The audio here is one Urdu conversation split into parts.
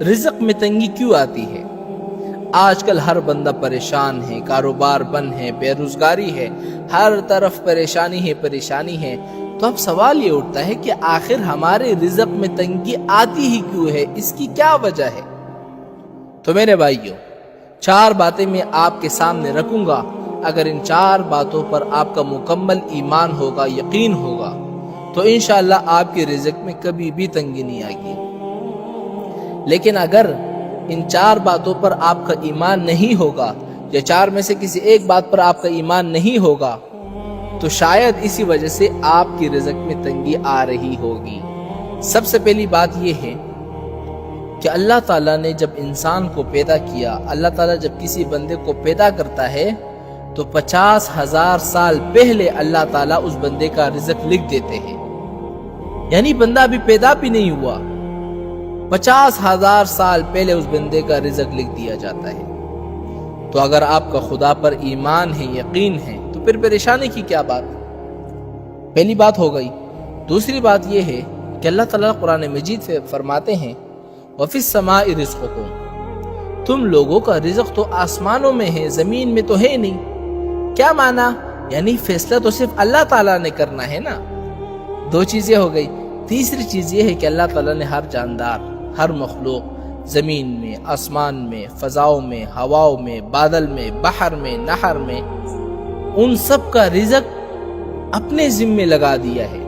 رزق میں تنگی کیوں آتی ہے؟ آج کل ہر بندہ پریشان ہے، کاروبار بند ہے، بے روزگاری ہے، ہر طرف پریشانی ہے۔ تو اب سوال یہ اٹھتا ہے کہ آخر ہمارے رزق میں تنگی آتی ہی کیوں ہے؟ اس کی کیا وجہ ہے؟ تو میرے بھائیوں، 4 باتیں میں آپ کے سامنے رکھوں گا۔ اگر ان 4 باتوں پر آپ کا مکمل ایمان ہوگا، یقین ہوگا، تو انشاءاللہ آپ کے رزق میں کبھی بھی تنگی نہیں آئے گی۔ لیکن اگر ان 4 باتوں پر آپ کا ایمان نہیں ہوگا، یا 4 میں سے کسی ایک بات پر آپ کا ایمان نہیں ہوگا، تو شاید اسی وجہ سے آپ کی رزق میں تنگی آ رہی ہوگی۔ سب سے پہلی بات یہ ہے کہ اللہ تعالیٰ نے جب انسان کو پیدا کیا، اللہ تعالیٰ جب کسی بندے کو پیدا کرتا ہے تو 50,000 سال پہلے اللہ تعالیٰ اس بندے کا رزق لکھ دیتے ہیں۔ یعنی بندہ ابھی پیدا بھی نہیں ہوا، 50,000 سال پہلے اس بندے کا رزق لکھ دیا جاتا ہے۔ تو اگر آپ کا خدا پر ایمان ہے، یقین ہے، تو پھر پریشانی کی کیا بات؟ پہلی بات ہو گئی۔ دوسری بات یہ ہے کہ اللہ تعالیٰ قرآن مجید سے فرماتے ہیں وَفِي السَّمَاءِ رِزْقُكُمْ، تم لوگوں کا رزق تو آسمانوں میں ہے، زمین میں تو ہے نہیں۔ کیا معنی؟ یعنی فیصلہ تو صرف اللہ تعالیٰ نے کرنا ہے نا۔ 2 چیزیں ہو گئی۔ تیسری چیز یہ ہے کہ اللہ تعالیٰ نے ہر جاندار، ہر مخلوق، زمین میں، آسمان میں، فضاؤں میں، ہواؤں میں، بادل میں، بحر میں، نہر میں، ان سب کا رزق اپنے ذمے لگا دیا ہے۔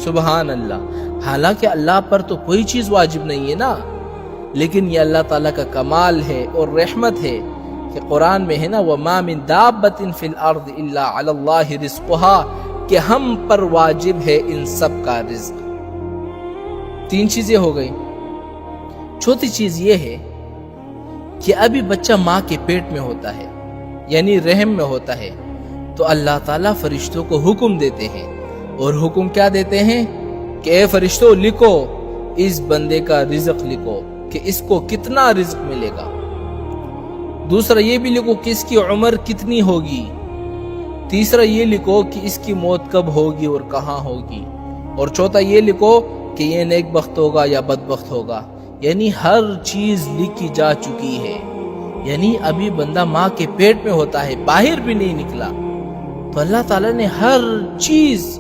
سبحان اللہ۔ حالانکہ اللہ پر تو کوئی چیز واجب نہیں ہے نا، لیکن یہ اللہ تعالیٰ کا کمال ہے اور رحمت ہے کہ قرآن میں ہے نا وَمَا مِن دَابَّةٍ فِي الْأَرْضِ إِلَّا عَلَى اللَّهِ رِزْقُهَا، کہ ہم پر واجب ہے ان سب کا رزق۔ 3 چیزیں ہو گئی۔ چوتھی چیز یہ ہے کہ ابھی بچہ ماں کے پیٹ میں ہوتا ہے، یعنی رحم میں ہوتا ہے، تو اللہ تعالیٰ فرشتوں کو حکم دیتے ہیں، اور حکم کیا دیتے ہیں کہ اے فرشتوں لکھو، اس بندے کا رزق لکھو کہ اس کو کتنا رزق ملے گا۔ دوسرا یہ بھی لکھو کہ اس کی عمر کتنی ہوگی۔ تیسرا یہ لکھو کہ اس کی موت کب ہوگی اور کہاں ہوگی۔ اور چوتھا یہ لکھو کہ یہ نیک بخت ہوگا یا بدبخت ہوگا۔ یعنی ہر چیز لکھی جا چکی ہے۔ یعنی ابھی بندہ ماں کے پیٹ میں ہوتا ہے، باہر بھی نہیں نکلا، تو اللہ تعالیٰ نے ہر چیز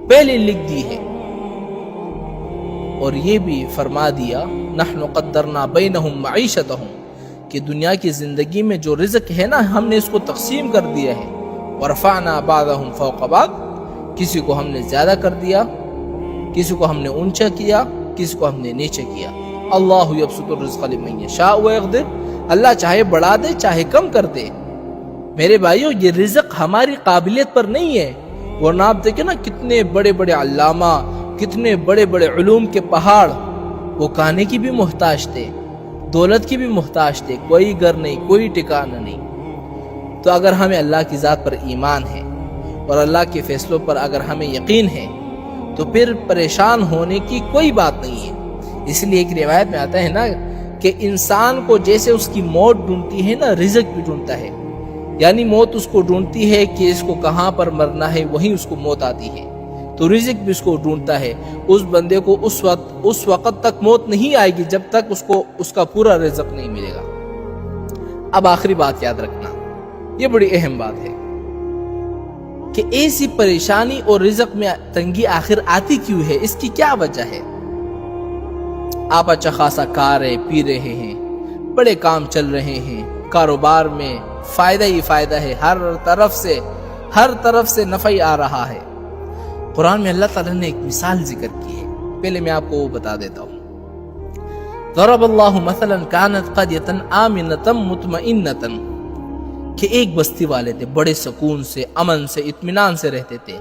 پہلے لکھ دی ہے۔ اور یہ بھی فرما دیا نحن قدرنا بینہم معیشتہم، کہ دنیا کی زندگی میں جو رزق ہے نا، ہم نے اس کو تقسیم کر دیا ہے۔ ورفعنا بعضہم فوق بعض، کسی کو ہم نے زیادہ کر دیا، کسی کو ہم نے اونچا کیا، کسی کو ہم نے نیچے کیا۔ اللہ یبسط الرزق لمن یشاء ویقدر، اللہ چاہے بڑھا دے چاہے کم کر دے۔ میرے بھائیو، یہ رزق ہماری قابلیت پر نہیں ہے، ورنہ آپ دیکھیں نا کتنے بڑے بڑے علامہ، کتنے بڑے بڑے علوم کے پہاڑ، وہ کھانے کی بھی محتاج تھے، دولت کی بھی محتاج تھے، کوئی گھر نہیں، کوئی ٹھکانہ نہیں۔ تو اگر ہمیں اللہ کی ذات پر ایمان ہے اور اللہ کے فیصلوں پر اگر ہمیں یقین ہے، تو پھر پریشان ہونے کی کوئی بات نہیں ہے۔ اس لیے ایک روایت میں آتا ہے نا کہ انسان کو جیسے اس کی موت ڈھونڈتی ہے نا، رزق بھی ڈھونڈتا ہے۔ یعنی موت اس کو ڈھونڈتی ہے کہ اس کو کہاں پر مرنا ہے، وہیں اس کو موت آتی ہے، تو رزق بھی اس کو ڈھونڈتا ہے۔ اس بندے کو اس وقت تک موت نہیں آئے گی جب تک اس کو اس کا پورا رزق نہیں ملے گا۔ اب آخری بات یاد رکھنا، یہ بڑی اہم بات ہے کہ ایسی پریشانی اور رزق میں تنگی آخر آتی کیوں ہے، اس کی کیا وجہ ہے؟ آپ اچھا خاصا کھا رہے پی رہے ہیں، بڑے کام چل رہے ہیں، کاروبار میں فائدہ ہی فائدہ ہے، ہر طرف سے نفع ہی آ رہا ہے۔ قرآن میں اللہ تعالیٰ نے ایک مثال ذکر کی ہے، پہلے میں آپ کو وہ بتا دیتا ہوں۔ ضرب اللہ مثلا كانت قرية آمنة مطمئنة، کہ ایک بستی والے تھے، بڑے سکون سے، امن سے، اطمینان سے رہتے تھے،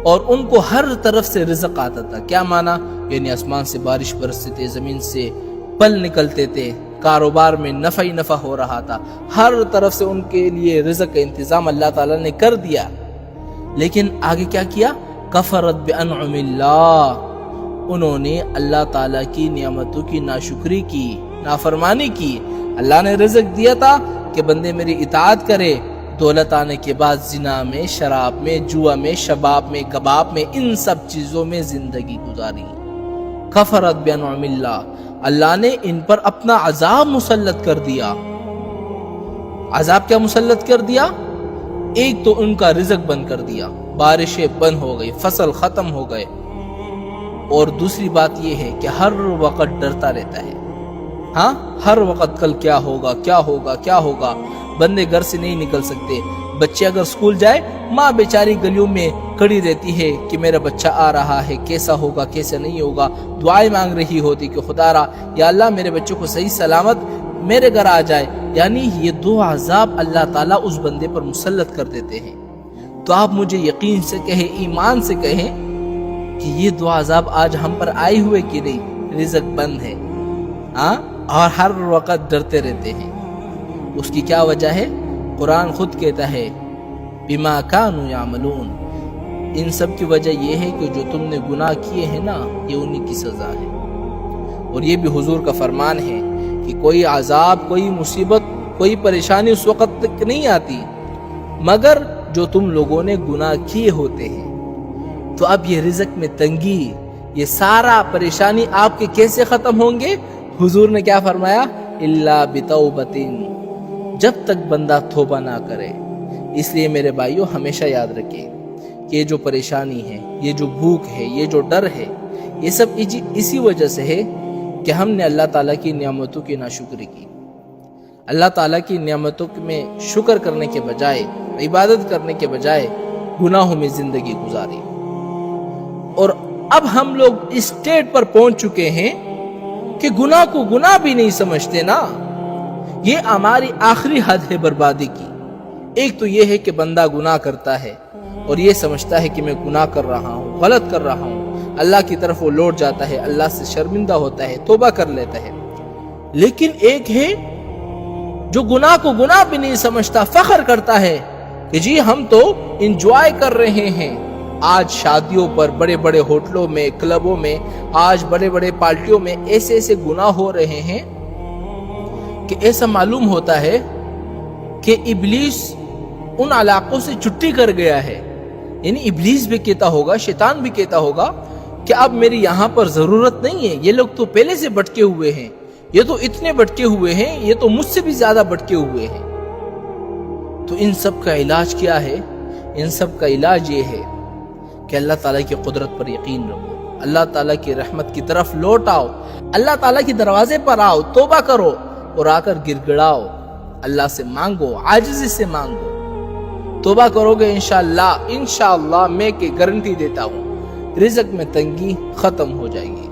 اور ان کو ہر طرف سے رزق آتا تھا۔ کیا معنی؟ یعنی آسمان سے بارش برستے تھے، زمین سے پھل نکلتے تھے، کاروبار میں نفع ہی نفع ہو رہا تھا، ہر طرف سے ان کے لیے رزق کا انتظام اللہ تعالیٰ نے کر دیا۔ لیکن آگے کیا کیا؟ کفرت بانعم اللہ، انہوں نے اللہ تعالیٰ کی نعمتوں کی ناشکری کی، نافرمانی کی۔ اللہ نے رزق دیا تھا کہ بندے میری اطاعت کرے، دولت آنے کے بعد زنا میں، شراب میں، جوا میں، شباب میں، کباب میں، ان سب چیزوں میں زندگی گزاری۔ کفرت بانعم اللہ، اللہ نے ان پر اپنا عذاب مسلط کر دیا۔ عذاب کیا مسلط کر دیا؟ ایک تو ان کا رزق بند کر دیا، بارشیں بند ہو گئی، فصل ختم ہو گئے، اور دوسری بات یہ ہے کہ ہر وقت ڈرتا رہتا ہے، ہاں ہر وقت کل کیا ہوگا کیا ہوگا کیا ہوگا۔ بندے گھر سے نہیں نکل سکتے، بچے اگر سکول جائے ماں بیچاری گلیوں میں کھڑی رہتی ہے کہ میرا بچہ آ رہا ہے، کیسا ہوگا کیسا نہیں ہوگا، دعائیں مانگ رہی ہوتی کہ خدا را یا اللہ میرے بچوں کو صحیح سلامت میرے گھر آ جائے۔ یعنی یہ دو عذاب اللہ تعالیٰ اس بندے پر مسلط کر دیتے ہیں۔ تو آپ مجھے یقین سے کہیں، ایمان سے کہیں کہ یہ دو عذاب آج ہم پر آئے ہوئے کہ نہیں؟ رزق بند ہے، ہاں، اور ہر وقت ڈرتے رہتے ہیں۔ اس کی کیا وجہ ہے؟ قرآن خود کہتا ہے بما کانوا یعملون، ان سب کی وجہ یہ ہے کہ جو تم نے گناہ کیے ہیں نا، یہ انہی کی سزا ہے۔ اور یہ بھی حضور کا فرمان ہے کہ کوئی عذاب، کوئی مصیبت، کوئی پریشانی اس وقت تک نہیں آتی مگر جو تم لوگوں نے گناہ کیے ہوتے ہیں۔ تو اب یہ رزق میں تنگی، یہ سارا پریشانی آپ کے کیسے ختم ہوں گے؟ حضور نے کیا فرمایا؟ الا بتوبۃ، جب تک بندہ توبہ نہ کرے۔ اس لیے میرے بھائیوں ہمیشہ یاد رکھیں کہ یہ جو پریشانی ہے، یہ جو بھوک ہے، یہ جو ڈر ہے، یہ سب اسی وجہ سے ہے کہ ہم نے اللہ تعالیٰ کی نعمتوں کی ناشکری کی۔ اللہ تعالیٰ کی نعمتوں میں شکر کرنے کے بجائے، عبادت کرنے کے بجائے گناہوں میں زندگی گزاری۔ اور اب ہم لوگ اس اسٹیٹ پر پہنچ چکے ہیں کہ گناہ کو گناہ بھی نہیں سمجھتے نا۔ یہ ہماری آخری حد ہے بربادی کی۔ ایک تو یہ ہے کہ بندہ گناہ کرتا ہے اور یہ سمجھتا ہے کہ میں گناہ کر رہا ہوں، غلط کر رہا ہوں، اللہ کی طرف وہ لوٹ جاتا ہے، اللہ سے شرمندہ ہوتا ہے، توبہ کر لیتا ہے۔ لیکن ایک ہے جو گناہ کو گناہ بھی نہیں سمجھتا، فخر کرتا ہے کہ جی ہم تو انجوائے کر رہے ہیں۔ آج شادیوں پر، بڑے بڑے ہوٹلوں میں، کلبوں میں، آج بڑے بڑے پارٹیوں میں ایسے ایسے گناہ ہو رہے ہیں کہ ایسا معلوم ہوتا ہے کہ ابلیس ان علاقوں سے چھٹی کر گیا ہے۔ یعنی ابلیس بھی کہتا ہوگا، شیطان بھی کہتا ہوگا کہ اب میری یہاں پر ضرورت نہیں ہے، یہ لوگ تو پہلے سے بھٹکے ہوئے ہیں، یہ تو اتنے بھٹکے ہوئے ہیں، یہ تو مجھ سے بھی زیادہ بھٹکے ہوئے ہیں۔ تو ان سب کا علاج کیا ہے؟ ان سب کا علاج یہ ہے کہ اللہ تعالیٰ کی قدرت پر یقین رکھو، اللہ تعالیٰ کی رحمت کی طرف لوٹ آؤ، اللہ تعالیٰ کے دروازے پر آؤ، توبہ کرو اور آ کر گر گڑاؤ، اللہ سے مانگو، عاجزی سے مانگو۔ توبہ کرو گے انشاءاللہ میں کہ گارنٹی دیتا ہوں رزق میں تنگی ختم ہو جائے گی۔